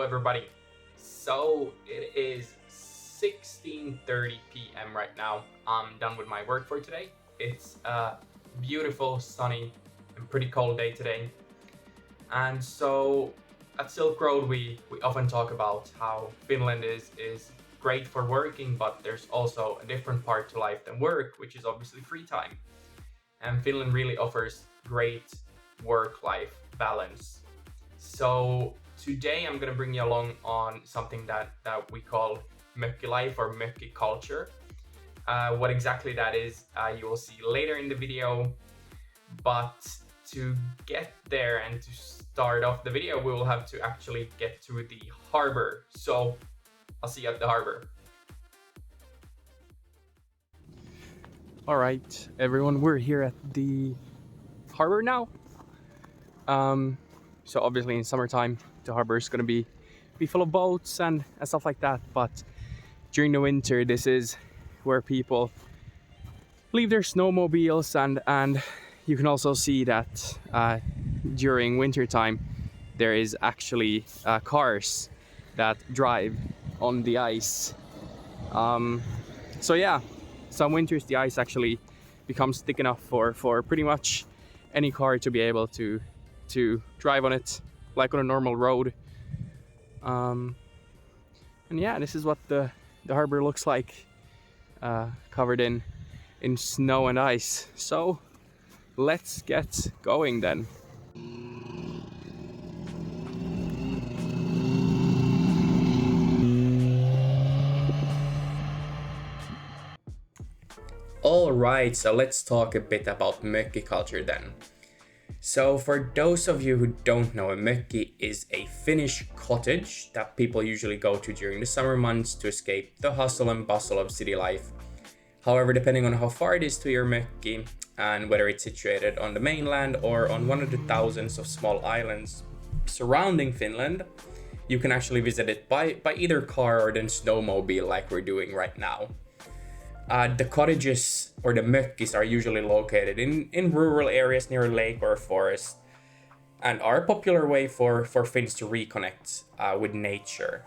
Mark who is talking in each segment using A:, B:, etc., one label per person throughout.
A: everybody. So it is 16:30 p.m. right now. I'm done with my work for today. It's a beautiful, sunny, and pretty cold day today. And so at Silk Road, we often talk about how Finland is great for working, but there's also a different part to life than work, which is obviously free time. And Finland really offers great work-life balance. So today I'm gonna bring you along on something that we call mökki life or mökki culture. What exactly that is, you will see later in the video. But to get there and to start off the video, we will have to actually get to the harbor. So I'll see you at the harbor. All right, everyone, we're here at the harbor now. So obviously in summertime, the harbor is gonna be full of boats and stuff like that. But during the winter, this is where people leave their snowmobiles, and you can also see that during winter time, there is actually cars that drive on the ice. So yeah, some winters the ice actually becomes thick enough for pretty much any car to be able to drive on it like on a normal road. And yeah, this is what the harbor looks like, covered in snow and ice. So let's get going then. Alright, so let's talk a bit about mökki culture then. So for those of you who don't know, a mökki is a Finnish cottage that people usually go to during the summer months to escape the hustle and bustle of city life. However, depending on how far it is to your mökki and whether it's situated on the mainland or on one of the thousands of small islands surrounding Finland, you can actually visit it by either car or then snowmobile like we're doing right now. The cottages or the mökkis are usually located in rural areas near a lake or a forest and are a popular way for Finns to reconnect with nature.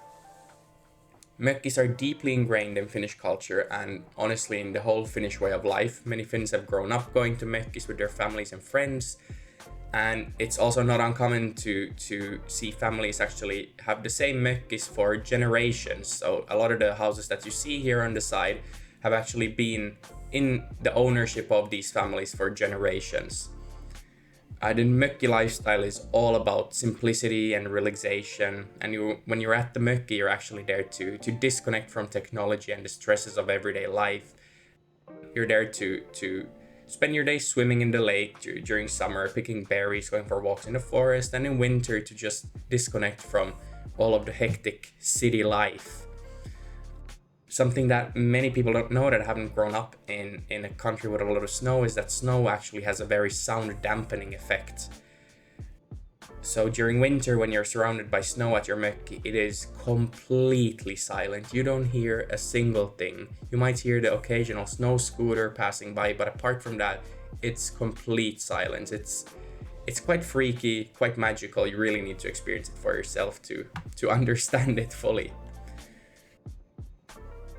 A: Mökkis are deeply ingrained in Finnish culture and honestly in the whole Finnish way of life. Many Finns have grown up going to mökkis with their families and friends, and it's also not uncommon to see families actually have the same mökkis for generations. So a lot of the houses that you see here on the side have actually been in the ownership of these families for generations. The mökki lifestyle is all about simplicity and relaxation, and when you're at the mökki, you're actually there to disconnect from technology and the stresses of everyday life. You're there to spend your day swimming in the lake during summer, picking berries, going for walks in the forest, and in winter to just disconnect from all of the hectic city life. Something that many people don't know that haven't grown up in a country with a lot of snow is that snow actually has a very sound dampening effect. So during winter, when you're surrounded by snow at your mökki, it is completely silent. You don't hear a single thing. You might hear the occasional snow scooter passing by, but apart from that, it's complete silence. It's quite freaky, quite magical. You really need to experience it for yourself to understand it fully.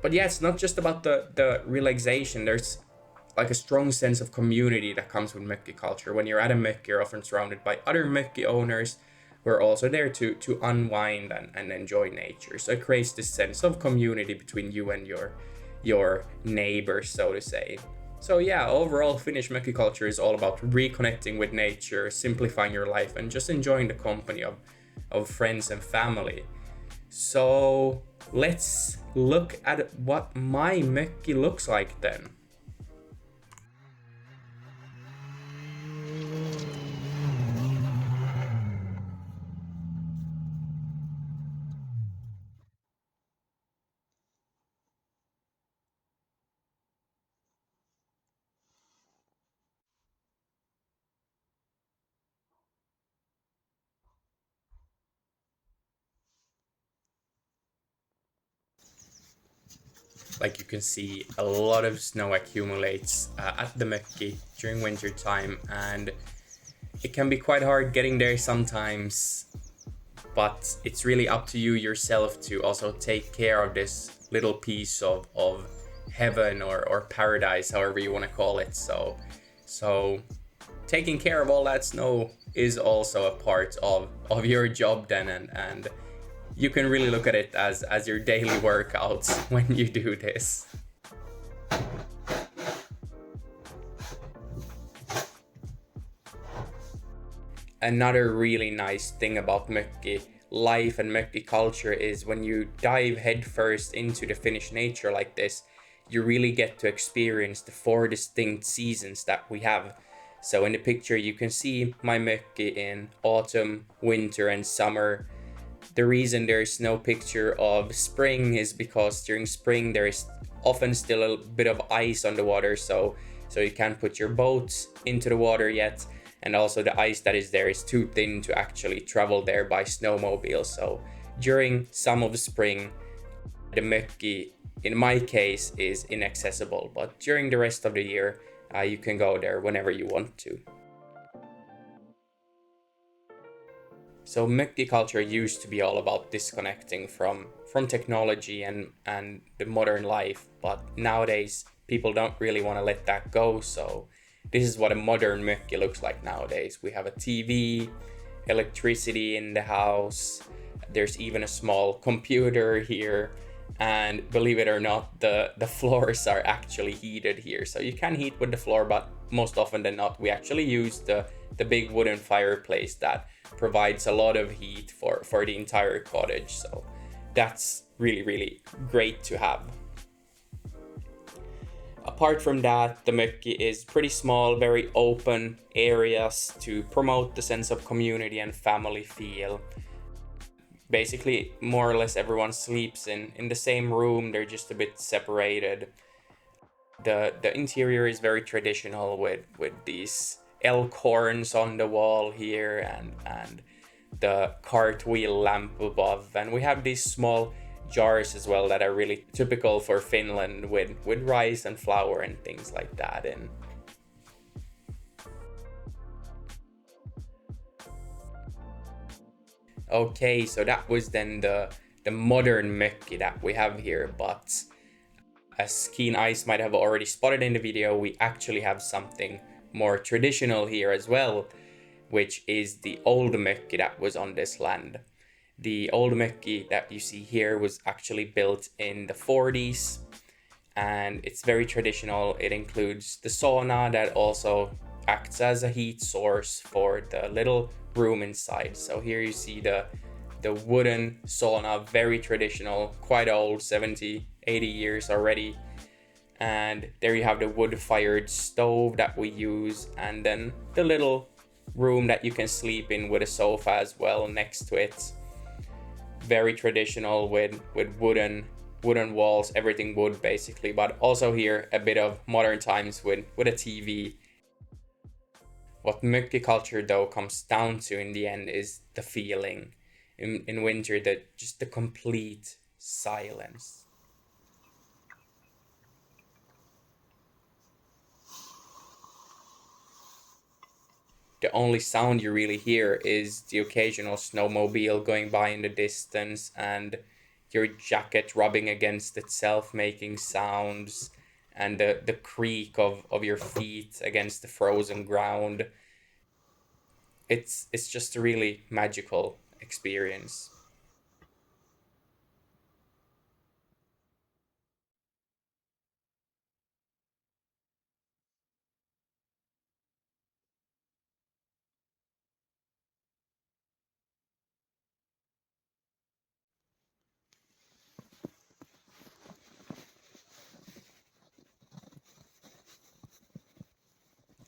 A: But yeah, it's not just about the relaxation. There's like a strong sense of community that comes with mökki culture. When you're at a mökki, you're often surrounded by other mökki owners who are also there to unwind and enjoy nature. So it creates this sense of community between you and your neighbors, so to say. So yeah, overall Finnish mökki culture is all about reconnecting with nature, simplifying your life, and just enjoying the company of friends and family. So let's look at what my mökki looks like then. Like you can see, a lot of snow accumulates at the mökki during winter time, and it can be quite hard getting there sometimes. but it's really up to you yourself to also take care of this little piece of heaven or paradise, however you want to call it. So taking care of all that snow is also a part of your job then, and you can really look at it as your daily workouts when you do this. Another really nice thing about Mökki life and Mökki culture is when you dive headfirst into the Finnish nature like this, you really get to experience the 4 distinct seasons that we have. So in the picture you can see my Mökki in autumn, winter and summer. The reason there's no picture of spring is because during spring there is often still a bit of ice on the water, so you can't put your boats into the water yet. And also the ice that is there is too thin to actually travel there by snowmobile. So during some of the spring, the Mökki, in my case, is inaccessible. But during the rest of the year, you can go there whenever you want to. So Mökki culture used to be all about disconnecting from technology and the modern life. But nowadays, people don't really want to let that go. So this is what a modern Mökki looks like nowadays. We have a TV, electricity in the house, there's even a small computer here, and believe it or not, the floors are actually heated here. So you can heat with the floor, but most often than not, we actually use the big wooden fireplace that provides a lot of heat for the entire cottage. So that's really, really great to have. Apart from that, the Mökki is pretty small, very open areas to promote the sense of community and family feel. Basically, more or less everyone sleeps in the same room, they're just a bit separated. The interior is very traditional with these elk horns on the wall here and the cartwheel lamp above. And we have these small jars as well that are really typical for Finland with rice and flour and things like that in. Okay, so that was then the modern Mökki that we have here, but as keen eyes might have already spotted in the video, we actually have something more traditional here as well, which is the old Mökki that was on this land. The old Mökki that you see here was actually built in the 40s, and it's very traditional. It includes the sauna that also acts as a heat source for the little room inside. So here you see the wooden sauna, very traditional, quite old, 70, 80 years already. And there you have the wood-fired stove that we use, and then the little room that you can sleep in with a sofa as well next to it. Very traditional with wooden walls, everything wood basically, but also here a bit of modern times with a TV. What Mökki culture though comes down to in the end is the feeling. In winter, just the complete silence. The only sound you really hear is the occasional snowmobile going by in the distance and your jacket rubbing against itself making sounds, and the creak of your feet against the frozen ground. It's just a really magical experience.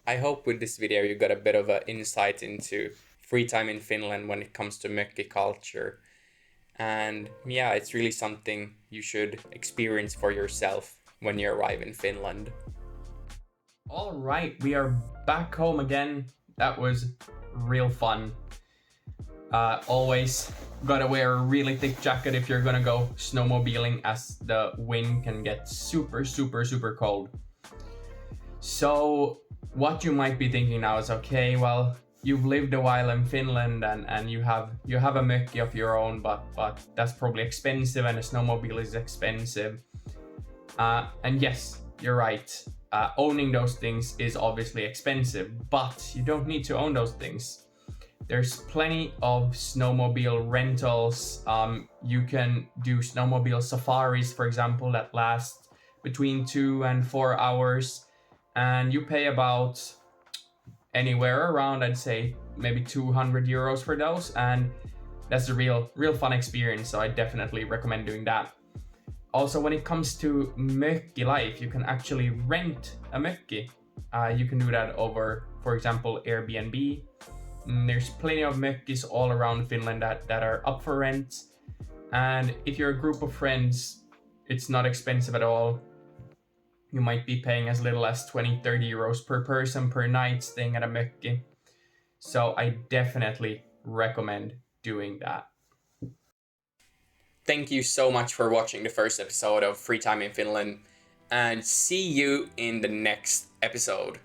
A: I hope with this video you got a bit of an insight into free time in Finland when it comes to Mökki culture. And yeah, it's really something you should experience for yourself when you arrive in Finland. All right, we are back home again. That was real fun. Always gotta wear a really thick jacket if you're gonna go snowmobiling, as the wind can get super, super, super cold. So what you might be thinking now is, okay, well, you've lived a while in Finland and you have a mökki of your own, but that's probably expensive and a snowmobile is expensive. And yes, you're right. Owning those things is obviously expensive, but you don't need to own those things. There's plenty of snowmobile rentals. You can do snowmobile safaris, for example, that last between 2 and 4 hours, and you pay about anywhere around, I'd say, maybe 200 euros for those, and that's a real fun experience, so I definitely recommend doing that. Also, when it comes to mökki life, you can actually rent a mökki. You can do that over, for example, Airbnb. There's plenty of mökkis all around Finland that are up for rent. And if you're a group of friends, it's not expensive at all. You might be paying as little as 20-30 euros per person per night staying at a mökki. So I definitely recommend doing that. Thank you so much for watching the first episode of Free Time in Finland, and see you in the next episode.